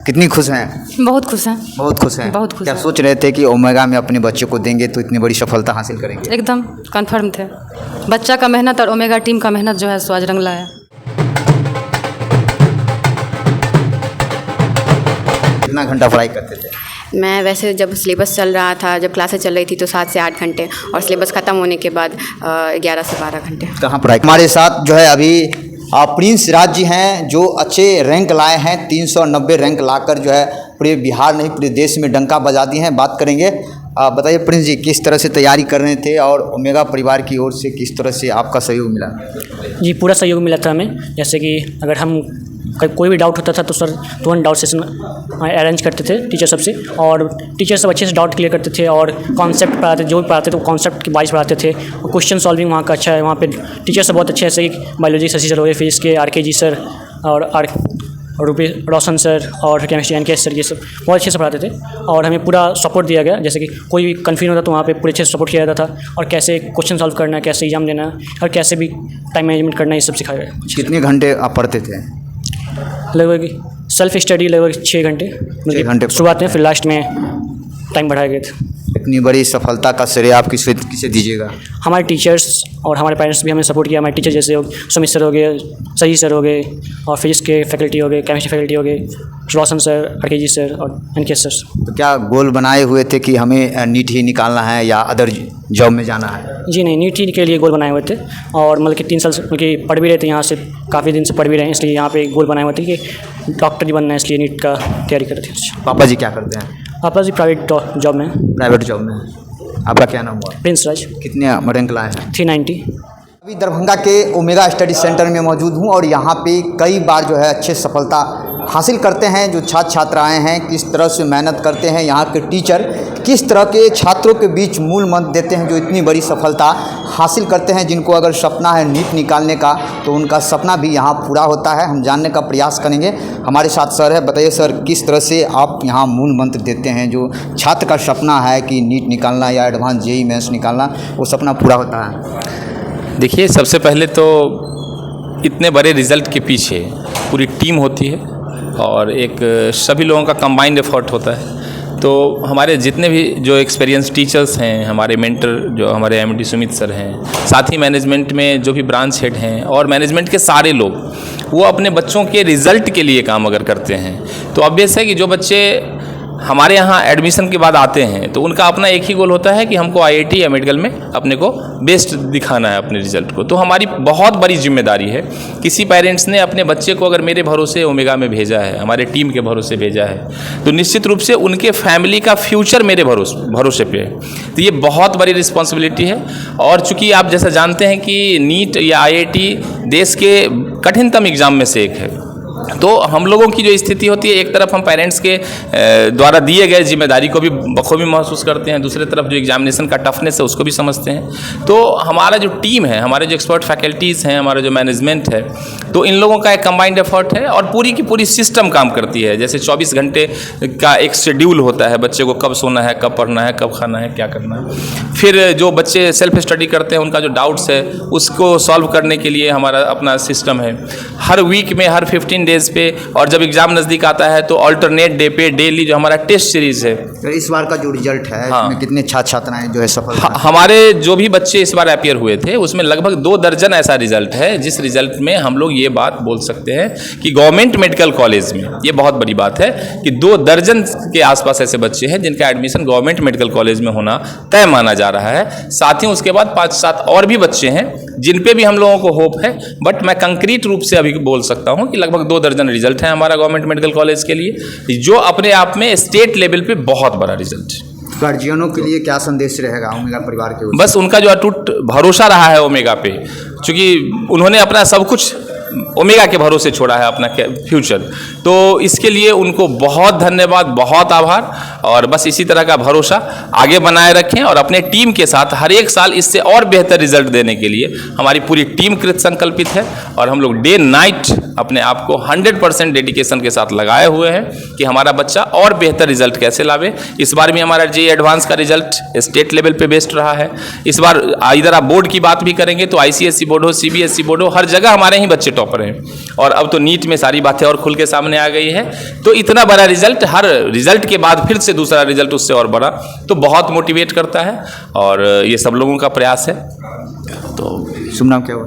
कितनी खुश हैं? बहुत खुश हैं। बहुत खुश हैं। बहुत खुश क्या हैं। सोच रहे थे कि ओमेगा में अपने बच्चे को देंगे तो इतनी बड़ी सफलता हासिल करेंगे? एकदम कन्फर्म थे। बच्चा का मेहनत और ओमेगा टीम का मेहनत जो है सो आज रंग लाया। कितना घंटा पढ़ाई करते थे? मैं वैसे जब सिलेबस चल रहा था, जब क्लासें चल रही थी तो 7 से 8 घंटे, और सिलेबस ख़त्म होने के बाद 11 से 12 घंटे। कहाँ पढ़ाई? हमारे साथ जो है अभी प्रिंस राज जी हैं जो अच्छे रैंक लाए हैं, 390 रैंक लाकर जो है पूरे बिहार नहीं पूरे देश में डंका बजा दिए हैं। बात करेंगे। बताइए प्रिंस जी, किस तरह से तैयारी कर रहे थे और ओमेगा परिवार की ओर से किस तरह से आपका सहयोग मिला? जी, पूरा सहयोग मिला था हमें। जैसे कि अगर हम कोई भी डाउट होता था तो सर तुरंत डाउट सेशन अरेंज करते थे टीचर सबसे, और टीचर सब अच्छे से डाउट क्लियर करते थे और कॉन्सेप्ट पढ़ाते, जो भी पढ़ाते थे वो कॉन्सेप्ट की वाइज पढ़ाते थे। और क्वेश्चन सॉल्विंग वहाँ का अच्छा है, वहाँ पे टीचर सब बहुत अच्छे हैं। जैसे कि बायोलॉजी शशि सर हो गए, फिजिक्स के RK जी सर और रुपेश रोशन सर, और केमिस्ट्री NK सर, ये सब बहुत अच्छे से पढ़ाते थे और हमें पूरा सपोर्ट दिया गया। जैसे कि कोई भी कन्फ्यूजन होता तो वहाँ पे पूरे अच्छे से सपोर्ट किया जाता था, और कैसे क्वेश्चन सॉल्व करना है, कैसे एग्जाम देना है और कैसे भी टाइम मैनेजमेंट करना है, ये सब सिखाया गया। कितने घंटे आप पढ़ते थे? लगभग सेल्फ स्टडी लगभग 6 घंटे, 6 घंटे शुरुआत में, फिर लास्ट में टाइम बढ़ाए गए थे। इतनी बड़ी सफलता का श्रेय आप किसे दीजिएगा? हमारे टीचर्स और हमारे पेरेंट्स भी हमें सपोर्ट किया। हमारे टीचर जैसे सुमित सर हो गए, सही सर हो गए, और फिजिक्स के फैकल्टी हो गए, केमिस्ट्री फैकल्टी हो गए, रोशन सर, RK जी सर और NK सर। तो क्या गोल बनाए हुए थे कि हमें नीट ही निकालना है या अदर जॉब में जाना है? जी नहीं, नीट ही के लिए गोल बनाए हुए थे, और मतलब कि 3 साल से कि पढ़ भी रहे थे, यहाँ से काफ़ी दिन से पढ़ भी रहे हैं, इसलिए यहाँ पे गोल बनाए हुए थे कि डॉक्टर ही बनना है, इसलिए नीट का तैयारी कर रहे थे। पापा जी क्या करते हैं? पापा जी प्राइवेट जॉब में। प्राइवेट जॉब में। आपका क्या नाम हुआ? प्रिंस राज। कितने रैंक लाए हैं? 390। अभी दरभंगा के ओमेगा स्टडी सेंटर में मौजूद हूं और यहाँ पे कई बार जो है अच्छे सफलता हासिल करते हैं जो छात्र छात्राएं हैं, किस तरह से मेहनत करते हैं यहाँ के टीचर, किस तरह के छात्रों के बीच मूल मंत्र देते हैं जो इतनी बड़ी सफलता हासिल करते हैं। जिनको अगर सपना है नीट निकालने का तो उनका सपना भी यहाँ पूरा होता है। हम जानने का प्रयास करेंगे। हमारे साथ सर है। बताइए सर, किस तरह से आप यहाँ मूल मंत्र देते हैं जो छात्र का सपना है कि नीट निकालना या एडवांस JEE मेंस निकालना, वो सपना पूरा होता है? देखिए, सबसे पहले तो इतने बड़े रिज़ल्ट के पीछे पूरी टीम होती है और एक सभी लोगों का कंबाइंड एफर्ट होता है। तो हमारे जितने भी जो एक्सपीरियंस टीचर्स हैं, हमारे मेंटर जो हमारे MD सुमित सर हैं, साथ ही मैनेजमेंट में जो भी ब्रांच हेड हैं और मैनेजमेंट के सारे लोग, वो अपने बच्चों के रिज़ल्ट के लिए काम अगर करते हैं तो ऑब्वियस है कि जो बच्चे हमारे यहाँ एडमिशन के बाद आते हैं तो उनका अपना एक ही गोल होता है कि हमको IIT या मेडिकल में अपने को बेस्ट दिखाना है अपने रिजल्ट को। तो हमारी बहुत बड़ी जिम्मेदारी है। किसी पेरेंट्स ने अपने बच्चे को अगर मेरे भरोसे ओमेगा में भेजा है, हमारे टीम के भरोसे भेजा है, तो निश्चित रूप से उनके फैमिली का फ्यूचर मेरे भरोसे पे है। तो ये बहुत बड़ी रिस्पॉन्सिबिलिटी है। और चूँकि आप जैसा जानते हैं कि नीट या IIT देश के कठिनतम एग्ज़ाम में से एक है, तो हम लोगों की जो स्थिति होती है, एक तरफ हम पेरेंट्स के द्वारा दिए गए जिम्मेदारी को भी बखूबी महसूस करते हैं, दूसरी तरफ जो एग्जामिनेशन का टफनेस है उसको भी समझते हैं। तो हमारा जो टीम है, हमारे जो एक्सपर्ट फैकल्टीज़ हैं, हमारा जो मैनेजमेंट है, तो इन लोगों का एक कंबाइंड एफर्ट है और पूरी की पूरी सिस्टम काम करती है। जैसे 24 घंटे का एक शेड्यूल होता है, बच्चे को कब सोना है, कब पढ़ना है, कब खाना है, क्या करना है। फिर जो बच्चे सेल्फ स्टडी करते हैं, उनका जो डाउट्स है उसको सॉल्व करने के लिए हमारा अपना सिस्टम है। हर वीक में, हर 15 डेज पे, और जब एग्जाम नज़दीक आता है तो अल्टरनेट डे पे डेली जो हमारा टेस्ट सीरीज़ है। तो इस बार का जो रिजल्ट है, हाँ, इसमें कितने छात्र छात्राएं जो है सफल? हमारे जो भी बच्चे इस बार अपीयर हुए थे उसमें लगभग 2 दर्जन ऐसा रिजल्ट है जिस रिजल्ट में हम लोग ये बात बोल सकते हैं कि गवर्नमेंट मेडिकल कॉलेज में, ये बहुत बड़ी बात है कि 2 दर्जन के आसपास ऐसे बच्चे हैं जिनका एडमिशन गवर्नमेंट मेडिकल कॉलेज में होना तय माना जा रहा है। साथ ही उसके बाद 5-7 और भी बच्चे हैं जिन पे भी हम लोगों को होप है, बट मैं कंक्रीट रूप से अभी बोल सकता हूं कि लगभग 2 दर्जन रिजल्ट है हमारा गवर्नमेंट मेडिकल कॉलेज के लिए, जो अपने आप में स्टेट लेवल पे बहुत बड़ा रिजल्ट है। गार्जियनों के लिए क्या संदेश रहेगा ओमेगा परिवार के? बस उनका जो अटूट भरोसा रहा है ओमेगा पे, क्योंकि उन्होंने अपना सब कुछ ओमेगा के भरोसे छोड़ा है, अपना फ्यूचर, तो इसके लिए उनको बहुत धन्यवाद, बहुत आभार। और बस इसी तरह का भरोसा आगे बनाए रखें और अपने टीम के साथ हर एक साल इससे और बेहतर रिजल्ट देने के लिए हमारी पूरी टीम कृत संकल्पित है और हम लोग डे नाइट अपने आप को 100% डेडिकेशन के साथ लगाए हुए हैं कि हमारा बच्चा और बेहतर रिजल्ट कैसे लावे। इस बार भी हमारा JEE एडवांस का रिजल्ट स्टेट लेवल पे बेस्ट रहा है। इस बार इधर आप बोर्ड की बात भी करेंगे तो ICSE बोर्ड हो, CBSE बोर्ड हो, हर जगह हमारे ही बच्चे टॉपर हैं। और अब तो नीट में सारी बातें और खुल के सामने आ गई है, तो इतना बड़ा रिजल्ट, हर रिजल्ट के बाद फिर से दूसरा रिजल्ट उससे और बड़ा, तो बहुत मोटिवेट करता है और ये सब लोगों का प्रयास है। तो शुभ नाम क्या हुआ?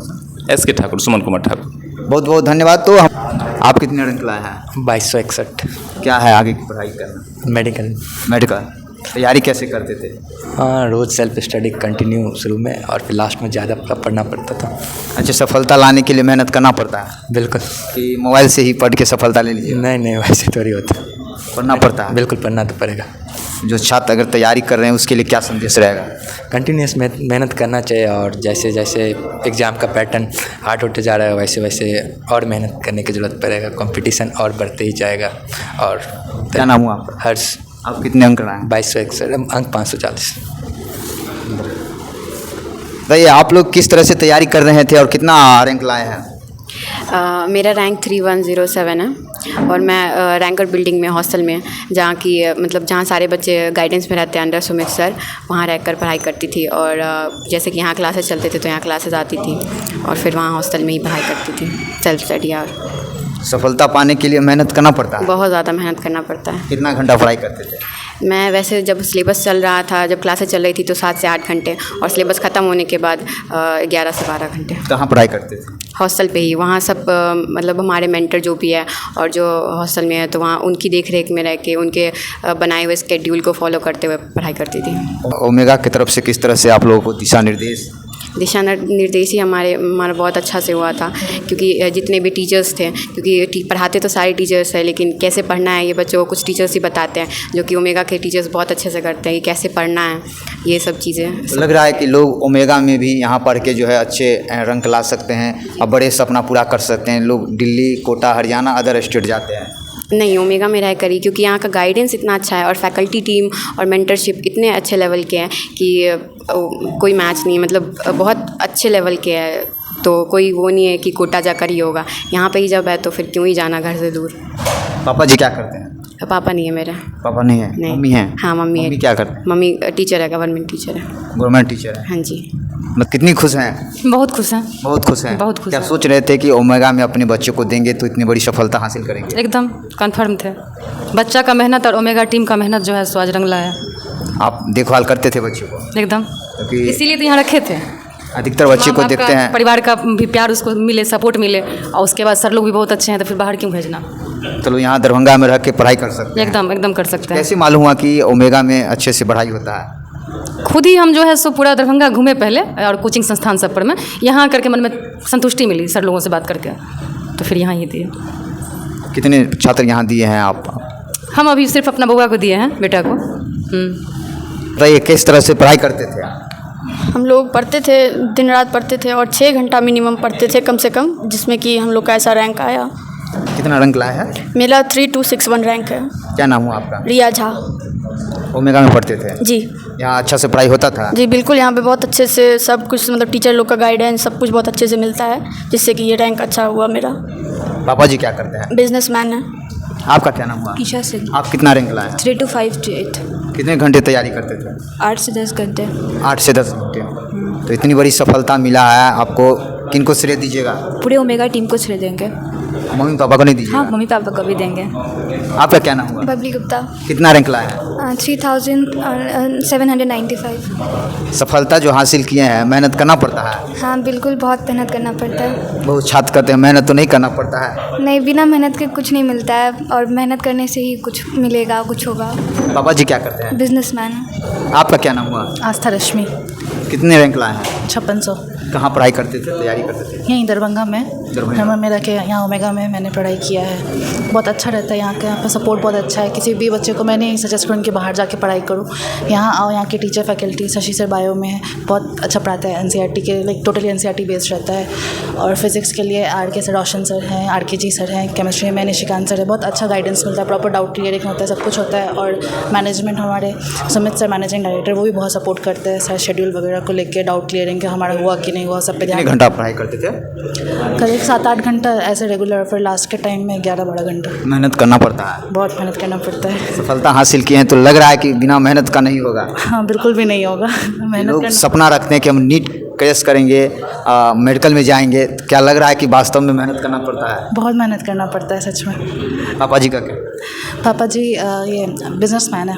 SK ठाकुर, सुमन कुमार ठाकुर। बहुत बहुत धन्यवाद। तो आप कितने रैंक लाए हैं? 2261 क्या है आगे की पढ़ाई करना? मेडिकल। मेडिकल तैयारी कैसे करते थे? हाँ, रोज़ सेल्फ स्टडी कंटिन्यू शुरू में और फिर लास्ट में ज़्यादा पढ़ना पड़ता था। अच्छा, सफलता लाने के लिए मेहनत करना पड़ता है बिल्कुल। कि मोबाइल से ही पढ़ के सफलता ले लीजिए? नहीं, वैसे थोड़ी होता है, पढ़ना पड़ता है। बिल्कुल पढ़ना तो पड़ेगा। जो छात्र अगर तैयारी कर रहे हैं उसके लिए क्या संदेश रहेगा? कंटिन्यूस मेहनत करना चाहिए और जैसे जैसे एग्ज़ाम का पैटर्न हार्ड होते जा रहा है वैसे वैसे और मेहनत करने की ज़रूरत पड़ेगा। कंपटीशन और बढ़ते ही जाएगा। और क्या नाम हुआ आपका? हर्ष। आप कितने अंक लाए हैं? 2261 अंक 540। बताइए, आप लोग किस तरह से तैयारी कर रहे थे और कितना रैंक लाए हैं? मेरा रैंक 3107 है और मैं रैंकर बिल्डिंग में हॉस्टल में, जहाँ की मतलब जहाँ सारे बच्चे गाइडेंस में रहते हैं अंडर सुमित सर, वहाँ रहकर पढ़ाई करती थी। और जैसे कि यहाँ क्लासेस चलते थे तो यहाँ क्लासेस आती थी और फिर वहाँ हॉस्टल में ही पढ़ाई करती थी, सेल्फ स्टडी। और सफलता पाने के लिए मेहनत करना पड़ता है? बहुत ज़्यादा मेहनत करना पड़ता है। कितना घंटा पढ़ाई करते थे? मैं वैसे जब सिलेबस चल रहा था, जब क्लासेस चल रही थी तो 7 से 8 घंटे, और सिलेबस ख़त्म होने के बाद 11 से 12 घंटे। कहाँ पढ़ाई करते थे? हॉस्टल पे ही। वहाँ सब मतलब हमारे मेंटर जो भी है और जो हॉस्टल में है, तो वहाँ उनकी देख रेख में रह के उनके बनाए हुए स्केड्यूल को फॉलो करते हुए पढ़ाई करती थी। ओमेगा की तरफ से किस तरह से आप लोगों को दिशा निर्देश निर्देश ही हमारा बहुत अच्छा से हुआ था, क्योंकि जितने भी टीचर्स थे, क्योंकि पढ़ाते तो सारे टीचर्स हैं, लेकिन कैसे पढ़ना है ये बच्चों को कुछ टीचर्स ही बताते हैं, जो कि ओमेगा के टीचर्स बहुत अच्छे से करते हैं कि कैसे पढ़ना है, ये सब चीज़ें। लग रहा है कि लोग ओमेगा में भी यहाँ पढ़ के जो है अच्छे रंक ला सकते हैं और बड़े सपना पूरा कर सकते हैं। लोग दिल्ली, कोटा, हरियाणा, अदर स्टेट जाते हैं। नहीं, ओमेगा में रह करी, क्योंकि यहाँ का गाइडेंस इतना अच्छा है और फैकल्टी टीम और मेंटरशिप इतने अच्छे लेवल के हैं कि कोई मैच नहीं, मतलब बहुत अच्छे लेवल के हैं। तो कोई वो नहीं है कि कोटा जाकर ही होगा, यहाँ पे ही जब है तो फिर क्यों ही जाना घर से दूर। पापा जी क्या करते हैं? पापा नहीं है मेरे। पापा नहीं है? नहीं। मम्मी है? हाँ, मम्मी है। मम्मी क्या करते हैं? मम्मी टीचर है, गवर्नमेंट टीचर है। गवर्नमेंट टीचर है? हाँ जी। मतलब कितनी खुश हैं? बहुत खुश हैं। बहुत खुश हैं? बहुत खुश क्या हैं। सोच रहे थे कि ओमेगा में अपने बच्चे को देंगे तो इतनी बड़ी सफलता हासिल करेंगे? एकदम कन्फर्म थे। बच्चा का मेहनत और ओमेगा टीम का मेहनत जो है सो आज रंग लाया। आप देखभाल करते थे बच्चे को? एकदम, क्योंकि इसीलिए तो यहाँ रखे थे। अधिकतर बच्चे माँ को बाप देखते का, हैं। परिवार का भी प्यार उसको मिले, सपोर्ट मिले, और उसके बाद सर लोग भी बहुत अच्छे हैं, तो फिर बाहर क्यों भेजना। चलो यहाँ दरभंगा में रह के पढ़ाई कर सकते हैं। एकदम कर सकते हैं। कैसे मालूम हुआ कि ओमेगा में अच्छे से पढ़ाई होता है? खुद ही हम जो है सो पूरा दरभंगा घूमे पहले, और कोचिंग संस्थान सब पर में, यहाँ करके मन में संतुष्टि मिली सर लोगों से बात करके, तो फिर यहाँ ही दिए। कितने छात्र यहाँ दिए हैं आप? हम अभी सिर्फ अपना बउआ को दिए हैं, बेटा को। बताइए किस तरह से पढ़ाई करते थे आप? हम लोग पढ़ते थे, दिन रात पढ़ते थे और 6 घंटा मिनिमम पढ़ते थे कम से कम, जिसमें कि हम लोग का ऐसा रैंक आया। कितना रैंक लाया है? मेरा 3261 रैंक है। क्या नाम हुआ आपका? रिया झा। ओमेगा में पढ़ते थे? जी। यहाँ अच्छा से पढ़ाई होता था? जी बिल्कुल, यहाँ पे बहुत अच्छे से सब कुछ, मतलब टीचर लोग का गाइडेंस सब कुछ बहुत अच्छे से मिलता है, जिससे कि ये रैंक अच्छा हुआ मेरा। पापा जी क्या करते हैं? बिजनेसमैन है। आपका क्या नाम हुआ? ईशा सिंह। आप कितना रैंक लाए? 3258। कितने घंटे तैयारी करते थे? 8 से 10 घंटे। 8 से 10 घंटे। तो इतनी बड़ी सफलता मिला है आपको, किनको श्रेय दीजिएगा? पूरे ओमेगा टीम को श्रेय देंगे। मम्मी पापा को नहीं दीजिएगा? हाँ, मम्मी पापा को भी देंगे। आपका क्या नाम हुआ? बबली गुप्ता। कितना रैंक लाया है? 3795। सफलता जो हासिल किए हैं, मेहनत करना पड़ता है? हाँ बिल्कुल, बहुत मेहनत करना पड़ता है। बहुत छात्र कहते हैं मेहनत तो नहीं करना पड़ता है। नहीं, बिना मेहनत के कुछ नहीं मिलता है, और मेहनत करने से ही कुछ मिलेगा, कुछ होगा। पापा जी क्या करते हैं? बिजनेसमैन। आपका क्या नाम हुआ? आस्था रश्मि। कितने रैंक लाए हैं? 5600। कहाँ पढ़ाई करते थे, तैयारी करते थे? यहीं दरभंगा में। दरभंगा मेरा के यहाँ ओमेगा में मैंने पढ़ाई किया है। बहुत अच्छा रहता है यहाँ का, यहाँ पर सपोर्ट बहुत अच्छा है। किसी भी बच्चे को मैंने सजेस्ट करूँ कि बाहर जाके पढ़ाई करूँ, यहाँ आओ। यहाँ के teacher faculty, Shashi sir bio में बहुत अच्छा पढ़ाता है, NCERT के लाइक टोटली NCERT बेस्ड रहता है। और फिजिक्स के लिए RK सर, रोशन सर हैं, RK जी सर हैं। केमिस्ट्री में निशिकांत सर है, बहुत अच्छा गाइडेंस मिलता है, प्रॉपर डाउट क्लियरिंग होता है, सब कुछ होता है। और मैनेजमेंट हमारे सुमित सर, मैनेजिंग डायरेक्टर, वो भी बहुत सपोर्ट करते हैं सर, शेड्यूल वगैरह को लेकर, डाउट क्लियरिंग के हमारा हुआ कि नहीं हुआ, सब पे ध्यान। घंटा पढ़ाई करते थे? करीब 7-8 घंटा ऐसे रेगुलर, फिर लास्ट के टाइम में 11-12 घंटा। मेहनत करना पड़ता है? बहुत मेहनत करना पड़ता है। सफलता हासिल किए हैं तो लग रहा है कि बिना मेहनत का नहीं होगा। हाँ, बिल्कुल भी नहीं होगा। मेहनत लोग करना। सपना रखते हैं कि हम नीट क्रैश करेंगे, मेडिकल में जाएंगे, तो क्या लग रहा है कि वास्तव में मेहनत करना पड़ता है? बहुत मेहनत करना पड़ता है सच में। पापा जी का क्या? पापा जी ये बिजनेसमैन है।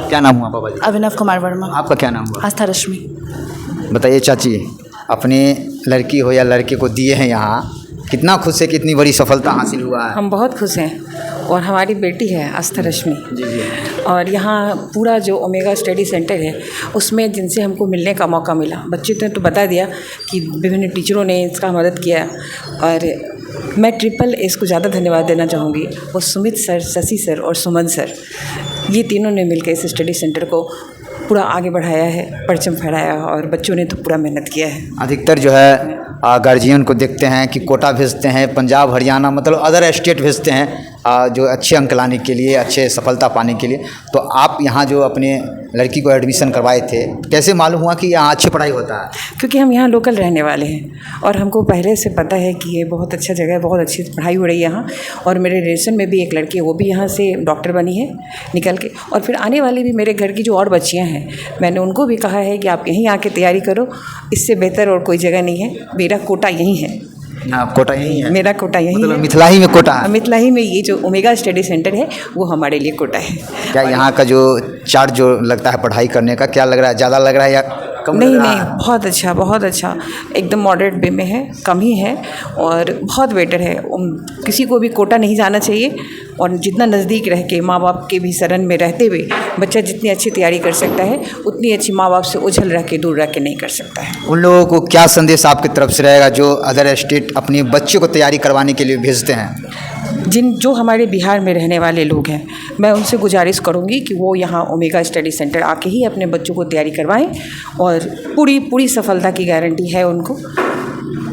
क्या नाम हुआ पापा जी? अभिनव कुमार वर्मा। आपका क्या नाम हुआ? आस्था रश्मि। बताइए चाची, अपने लड़की हो या लड़के को दिए हैं यहाँ, कितना खुश है कि इतनी बड़ी सफलता हासिल हुआ है? हम बहुत खुश हैं और हमारी बेटी है आस्था रश्मि। जी जी। और यहाँ पूरा जो ओमेगा स्टडी सेंटर है उसमें जिनसे हमको मिलने का मौका मिला, बच्चे ने तो बता दिया कि विभिन्न टीचरों ने इसका मदद किया। और मैं ट्रिपल एस को ज़्यादा धन्यवाद देना चाहूँगी, वो सुमित सर, शशि सर और सुमन सर, ये तीनों ने मिलकर इस स्टडी सेंटर को पूरा आगे बढ़ाया है, परचम फहराया और बच्चों ने तो पूरा मेहनत किया है। अधिकतर जो है गार्जियन को देखते हैं कि कोटा भेजते हैं, पंजाब हरियाणा मतलब अदर स्टेट भेजते हैं जो अच्छे अंक लाने के लिए, अच्छे सफलता पाने के लिए। तो आप यहाँ जो अपने लड़की को एडमिशन करवाए थे, कैसे मालूम हुआ कि यहाँ अच्छी पढ़ाई होता है? क्योंकि हम यहाँ लोकल रहने वाले हैं और हमको पहले से पता है कि ये बहुत अच्छा जगह है, बहुत अच्छी पढ़ाई हो रही है यहाँ। और मेरे रिलेशन में भी एक लड़की है, वो भी यहाँ से डॉक्टर बनी है निकल के। और फिर आने वाली भी मेरे घर की जो और बच्चियाँ हैं, मैंने उनको भी कहा है कि आप यहीं आके तैयारी करो, इससे बेहतर और कोई जगह नहीं है। मेरा कोटा यहीं है। कोटा यहीं है? मेरा कोटा यहीं मतलब है। मिथिला ही में कोटा है? मिथिला ही में ये जो ओमेगा स्टडी सेंटर है वो हमारे लिए कोटा है। क्या यहाँ का जो चार्ज जो लगता है पढ़ाई करने का, क्या लग रहा है, ज़्यादा लग रहा है या कम? नहीं नहीं, बहुत अच्छा, बहुत अच्छा, एकदम मॉडरेट वे में है, कम ही है और बहुत बेटर है। किसी को भी कोटा नहीं जाना चाहिए और जितना नज़दीक रह के माँ बाप के भी शरण में रहते हुए बच्चा जितनी अच्छी तैयारी कर सकता है, उतनी अच्छी माँ बाप से उछल रह के दूर रह के नहीं कर सकता है। उन लोगों को क्या संदेश आपकी तरफ से रहेगा जो अदर स्टेट अपने बच्चे को तैयारी करवाने के लिए भेजते हैं? जो हमारे बिहार में रहने वाले लोग हैं, मैं उनसे गुजारिश करूंगी कि वो यहाँ ओमेगा स्टडी सेंटर आके ही अपने बच्चों को तैयारी करवाएं और पूरी सफलता की गारंटी है उनको।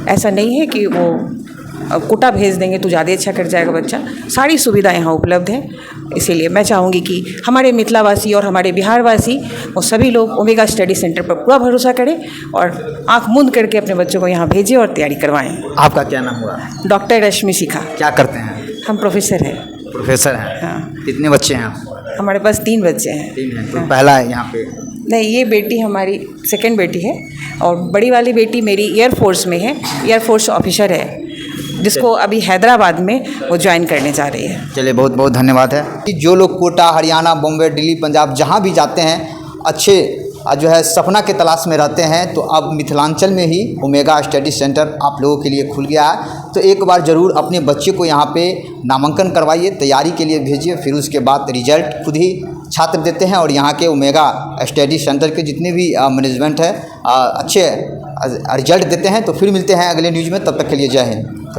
ऐसा नहीं है कि वो कोटा भेज देंगे तो ज़्यादा अच्छा कर जाएगा बच्चा, सारी सुविधा यहाँ उपलब्ध है। इसीलिए मैं चाहूँगी कि हमारे मिथिलावासी और हमारे बिहारवासी वो सभी लोग ओमेगा स्टडी सेंटर पर पूरा भरोसा करें और आँख मूंद करके अपने बच्चों को यहाँ भेजें और तैयारी करवाएं। आपका क्या नाम हुआ? डॉक्टर रश्मि शिखा। क्या करते हैं? हम प्रोफेसर हैं। प्रोफेसर हैं? हाँ। कितने बच्चे हैं आप? हमारे पास 3 बच्चे हैं। 3 हैं। तो पहला है यहाँ पे? नहीं, ये बेटी हमारी सेकंड बेटी है और बड़ी वाली बेटी मेरी एयरफोर्स में है, एयरफोर्स ऑफिसर है, जिसको अभी हैदराबाद में वो ज्वाइन करने जा रही है। चलिए, बहुत बहुत धन्यवाद है कि जो लोग कोटा, हरियाणा, बॉम्बे, दिल्ली, पंजाब जहाँ भी जाते हैं, अच्छे जो है सपना के तलाश में रहते हैं, तो अब मिथिलांचल में ही ओमेगा स्टडी सेंटर आप लोगों के लिए खुल गया है। तो एक बार ज़रूर अपने बच्चे को यहाँ पे नामांकन करवाइए, तैयारी के लिए भेजिए, फिर उसके बाद रिजल्ट खुद ही छात्र देते हैं। और यहाँ के ओमेगा स्टडी सेंटर के जितने भी मैनेजमेंट है अच्छे रिजल्ट देते हैं। तो फिर मिलते हैं अगले न्यूज़ में, तब तक के लिए जय हिंद।